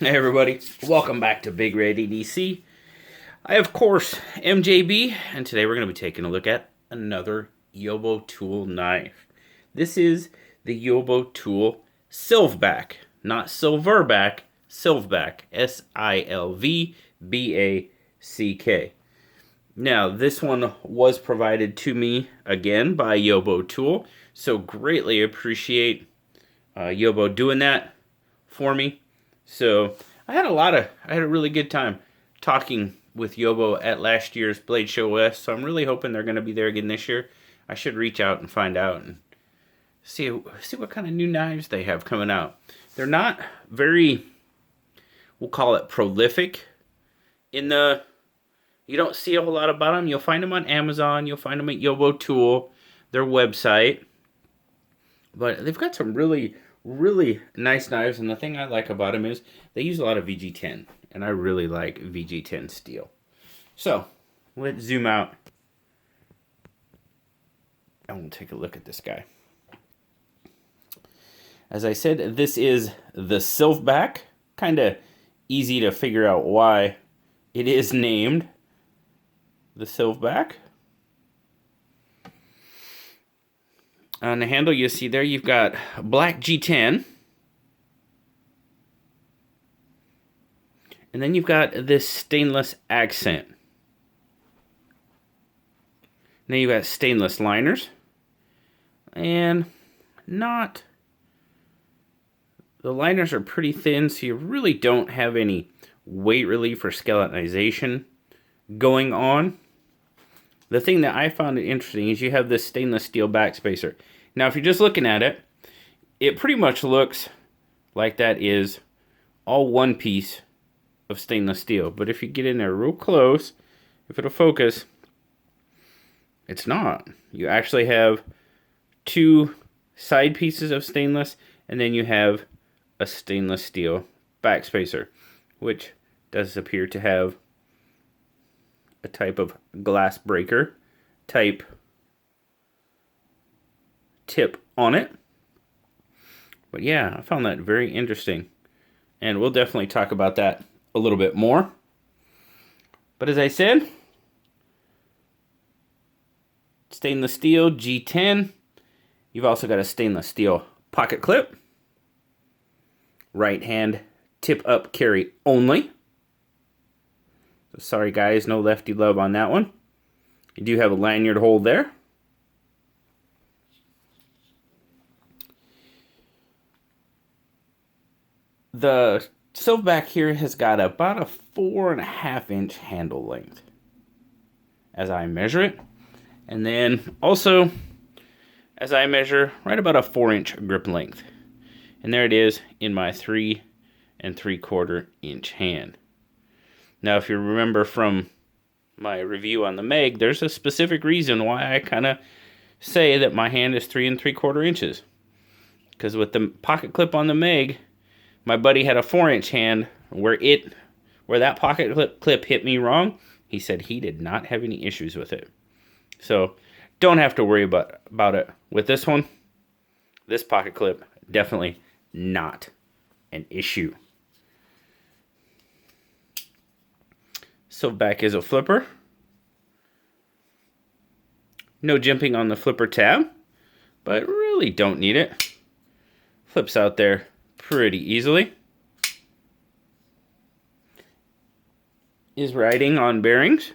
Hey everybody, welcome back to Big Red EDC. I of course am JB, and today we're going to be taking a look at another YoboTool knife. This is the YoboTool Silvback, not Silverback, Silvback, S-I-L-V-B-A-C-K. Now, this one was provided to me again by YoboTool, so greatly appreciate Yobo doing that for me. So I had a really good time talking with Yobo at last year's Blade Show West. So I'm really hoping they're going to be there again this year. I should reach out and find out and see what kind of new knives they have coming out. They're not very, we'll call it prolific in the. You don't see a whole lot about them. You'll find them on Amazon. You'll find them at YoboTool, their website. But they've got some really nice knives, and the thing I like about them is they use a lot of VG10, and I really like VG10 steel. So let's zoom out and we'll take a look at this guy. As I said, this is the Silvback. Kind of easy to figure out why it is named the Silvback. On the handle, you see there, you've got black G10. And then you've got this stainless accent. Now you've got stainless liners. And the liners are pretty thin, so you really don't have any weight relief or skeletonization going on. The thing that I found interesting is you have this stainless steel backspacer. Now, if you're just looking at it, it pretty much looks like that is all one piece of stainless steel. But if you get in there real close, if it'll focus, it's not. You actually have two side pieces of stainless, and then you have a stainless steel backspacer, which does appear to have a type of glass breaker type tip on it. But yeah, I found that very interesting, and we'll definitely talk about that a little bit more. But as I said, stainless steel G10. You've also got a stainless steel pocket clip, right hand tip up carry only. So sorry guys, no lefty love on that one. You do have a lanyard hole there. The Silvback here has got about a 4.5-inch handle length as I measure it. And then also, as I measure, right about a 4-inch grip length. And there it is in my 3 3/4-inch hand. Now, if you remember from my review on the Meg, there's a specific reason why I kind of say that my hand is 3 3/4 inches. Because with the pocket clip on the Meg, my buddy had a 4-inch hand where that pocket clip hit me wrong. He said he did not have any issues with it. So don't have to worry about it. With this one, this pocket clip, definitely not an issue. Silvback is a flipper. No jimping on the flipper tab, but really don't need it. Flips out there pretty easily. Is riding on bearings.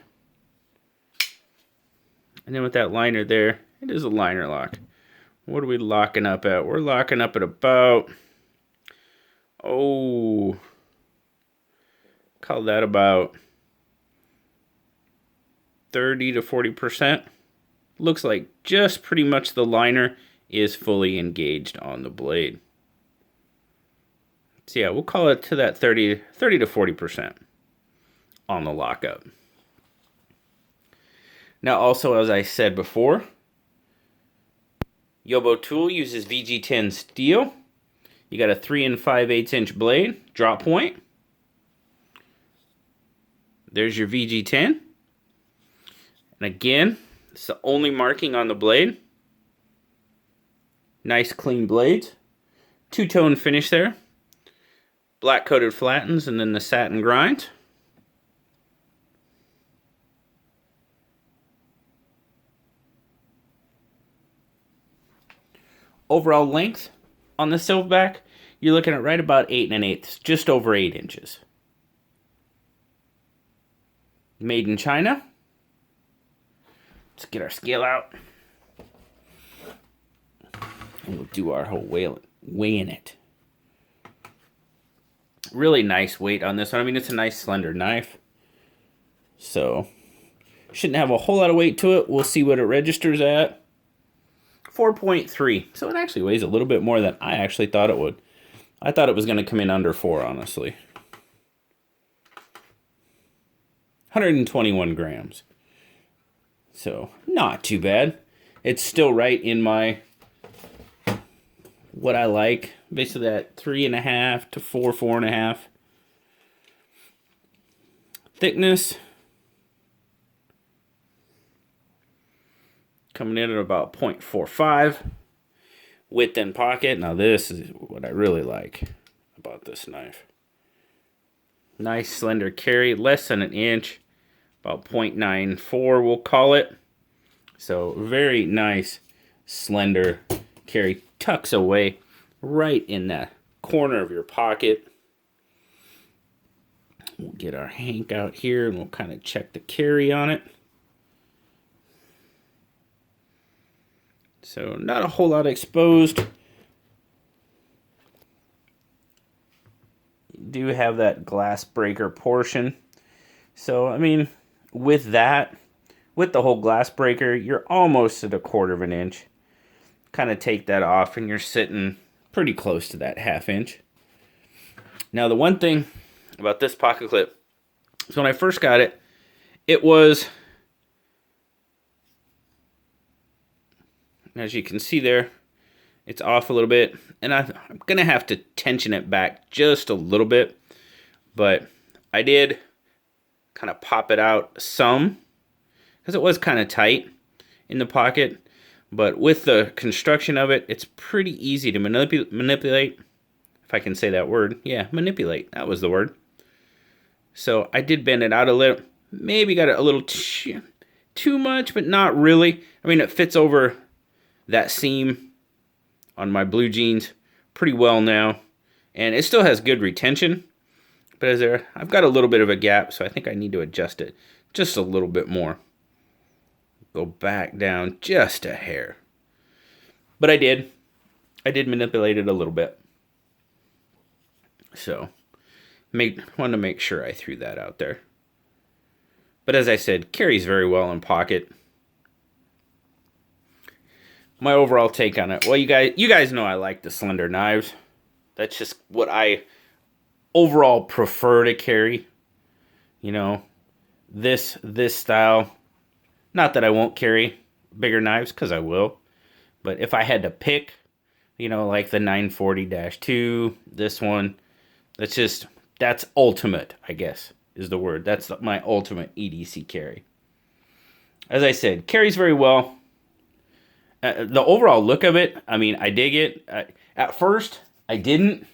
And then with that liner there, it is a liner lock. What are we locking up at? We're locking up at about, call that about 30 to 40%. Looks like just pretty much the liner is fully engaged on the blade. So yeah, we'll call it to that 30 to 40% on the lockup. Now also, as I said before, YoboTool uses VG10 steel. You got a 3 5/8-inch blade, drop point. There's your VG10. And again, it's the only marking on the blade. Nice clean blades. Two-tone finish there. black coated flattens, and then the satin grind. Overall length on the Silvback, you're looking at right about 8 1/8, just over 8 inches. Made in China. Let's get our scale out. And we'll do our whole weighing it. Really nice weight on this one. I mean, it's a nice slender knife. So, shouldn't have a whole lot of weight to it. We'll see what it registers at. 4.3. So it actually weighs a little bit more than I actually thought it would. I thought it was going to come in under 4, honestly. 121 grams. So, not too bad. It's still right in my, what I like. Basically that 3.5 to 4, 4.5. Thickness. Coming in at about 0.45. Width in pocket. Now this is what I really like about this knife. Nice slender carry, less than an inch. About 0.94 we'll call it. So very nice slender carry. Tucks away right in that corner of your pocket. We'll get our hank out here and we'll kind of check the carry on it. So not a whole lot exposed. You do have that glass breaker portion. So, I mean, with that, with the whole glass breaker, you're almost at 1/4 inch. Kind of take that off and you're sitting pretty close to that 1/2 inch. Now, the one thing about this pocket clip is when I first got it, it was, as you can see there, it's off a little bit. And I'm going to have to tension it back just a little bit. But I did kind of pop it out some because it was kind of tight in the pocket. But with the construction of it, it's pretty easy to manipulate. If I can say that word. Yeah, manipulate. That was the word. So I did bend it out a little. Maybe got it a little too much, but not really. I mean, it fits over that seam on my blue jeans pretty well now. And it still has good retention. But I've got a little bit of a gap, so I think I need to adjust it just a little bit more. Go back down just a hair. But I did manipulate it a little bit. So, wanted to make sure I threw that out there. But as I said, carries very well in pocket. My overall take on it. Well, you guys know I like the slender knives. That's just what I overall prefer to carry. You know, this style. Not that I won't carry bigger knives, because I will. But if I had to pick, you know, like the 940-2, this one, that's ultimate, I guess, is the word. That's my ultimate EDC carry. As I said, carries very well. The overall look of it, I mean, I dig it. At first, I didn't,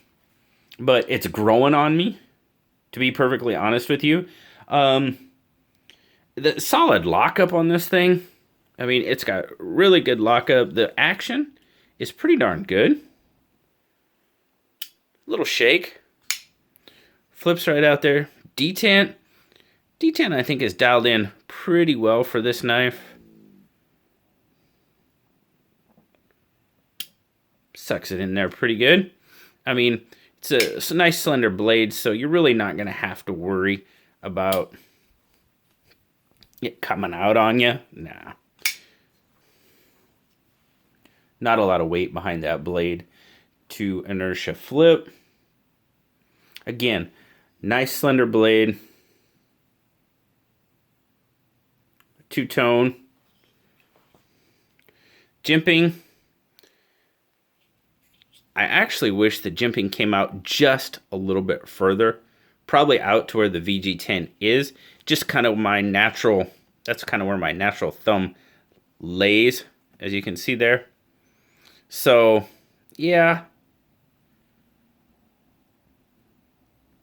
but it's growing on me, to be perfectly honest with you. The solid lockup on this thing, I mean, it's got really good lockup. The action is pretty darn good. Little shake. Flips right out there. Detent, I think, is dialed in pretty well for this knife. Sucks it in there pretty good. I mean, it's a nice slender blade, so you're really not going to have to worry about it coming out on you. Nah. Not a lot of weight behind that blade to inertia flip. Again, nice slender blade. Two-tone. Jimping. I actually wish the jimping came out just a little bit further. Probably out to where the VG10 is. Just kind of my natural, that's kind of where my natural thumb lays, as you can see there. So, yeah.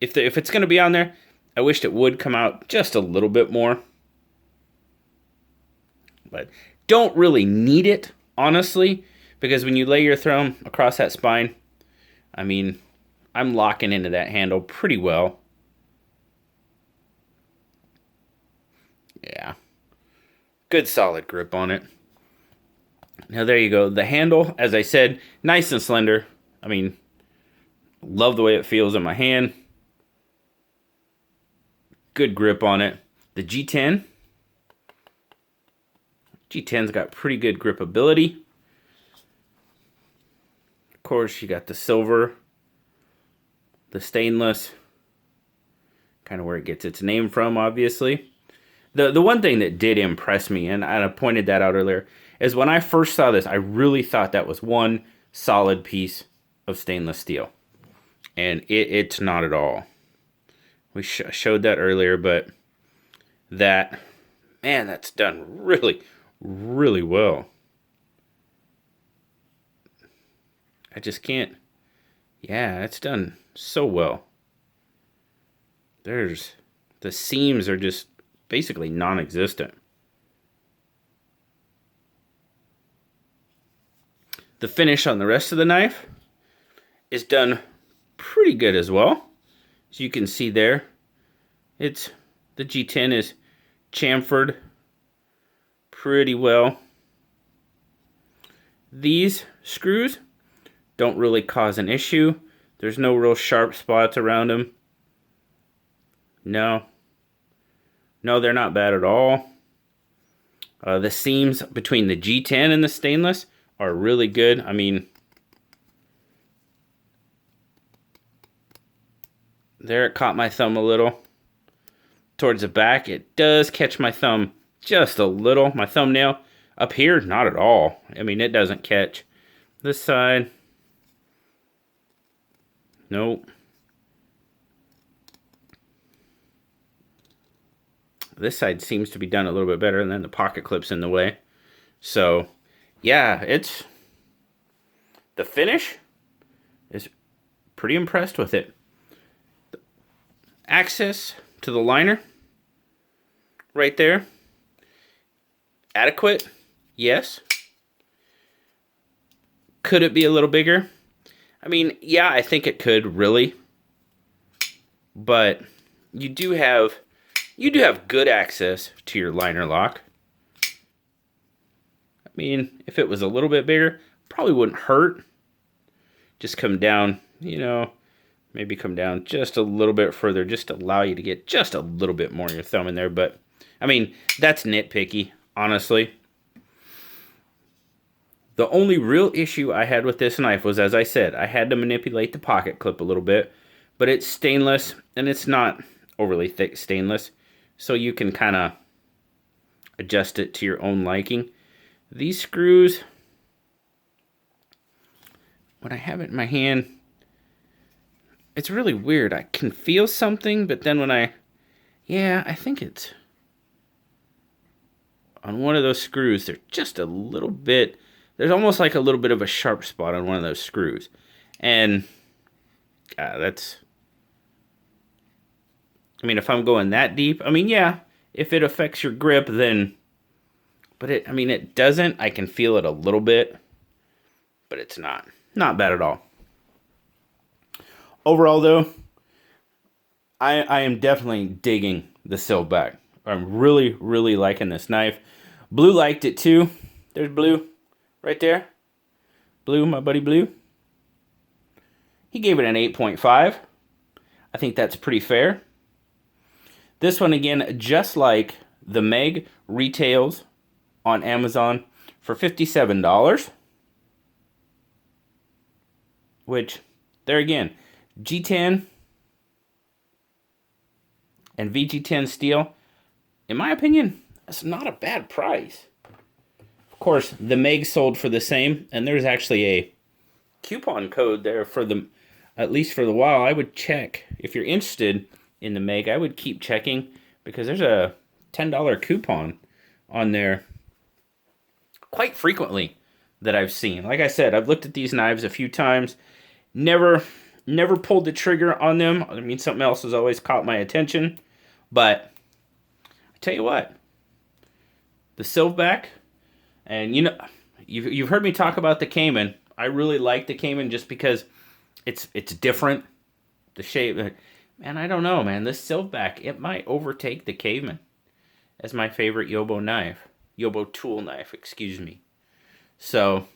if it's going to be on there, I wished it would come out just a little bit more. But don't really need it, honestly, because when you lay your thumb across that spine, I mean, I'm locking into that handle pretty well. Yeah. Good solid grip on it. Now there you go. The handle, as I said, nice and slender. I mean, love the way it feels in my hand. Good grip on it. The G10. G10's got pretty good gripability. Of course, you got the silver, the stainless, kind of where it gets its name from, obviously. The one thing that did impress me, and I pointed that out earlier, is when I first saw this, I really thought that was one solid piece of stainless steel. And it's not at all. We showed that earlier, but that, man, that's done really, really well. I just can't, yeah, it's done so well. The seams are just basically non-existent. The finish on the rest of the knife is done pretty good as well. As you can see there, the G10 is chamfered pretty well. These screws don't really cause an issue. There's no real sharp spots around them. No, they're not bad at all. The seams between the G10 and the stainless are really good. I mean, there it caught my thumb a little. Towards the back, it does catch my thumb just a little. My thumbnail up here, not at all. I mean, it doesn't catch. This side, nope. This side seems to be done a little bit better, and then the pocket clip's in the way. So, yeah, the finish is pretty impressed with it. Access to the liner right there. Adequate? Yes. Could it be a little bigger? I mean, yeah, I think it could, really. But you do have good access to your liner lock. I mean, if it was a little bit bigger, probably wouldn't hurt. Just come down, maybe come down just a little bit further, just to allow you to get just a little bit more of your thumb in there. But, I mean, that's nitpicky, honestly. The only real issue I had with this knife was, as I said, I had to manipulate the pocket clip a little bit. But it's stainless, and it's not overly thick stainless. So you can kind of adjust it to your own liking. These screws, when I have it in my hand, it's really weird. I can feel something, but then when I think it's on one of those screws, they're just a little bit, there's almost like a little bit of a sharp spot on one of those screws. And that's, I mean, if I'm going that deep, I mean, yeah, if it affects your grip, then, but it doesn't. I can feel it a little bit, but it's not bad at all. Overall, though, I am definitely digging the Silvback. I'm really, really liking this knife. Blue liked it too. There's Blue right there. Blue, my buddy Blue. He gave it an 8.5. I think that's pretty fair. This one, again, just like the Meg, retails on Amazon for $57. Which, there again, G10 and VG10 steel, in my opinion, that's not a bad price. Of course, the Meg sold for the same, and there's actually a coupon code there for the, at least for the while. I would check. If you're interested in the Meg, I would keep checking, because there's a $10 coupon on there quite frequently that I've seen. Like I said, I've looked at these knives a few times. Never Never pulled the trigger on them. I mean, something else has always caught my attention. But I tell you what, the Silvback, and you know, you've heard me talk about the Cayman. I really like the Cayman just because it's different. The shape, man, I don't know, man. This Silvback, it might overtake the Cayman as my favorite YoboTool knife, excuse me. So,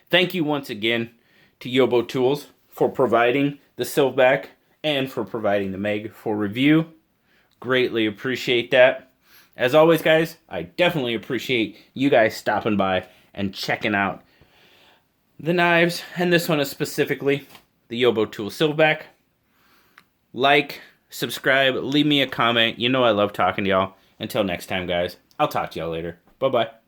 thank you once again to YoboTools for providing the Silvback and for providing the Meg for review. Greatly appreciate that. As always, guys, I definitely appreciate you guys stopping by and checking out the knives, and this one is specifically the YoboTool Silvback. Like, subscribe, leave me a comment. You know I love talking to y'all. Until next time, guys, I'll talk to y'all later. Bye-bye.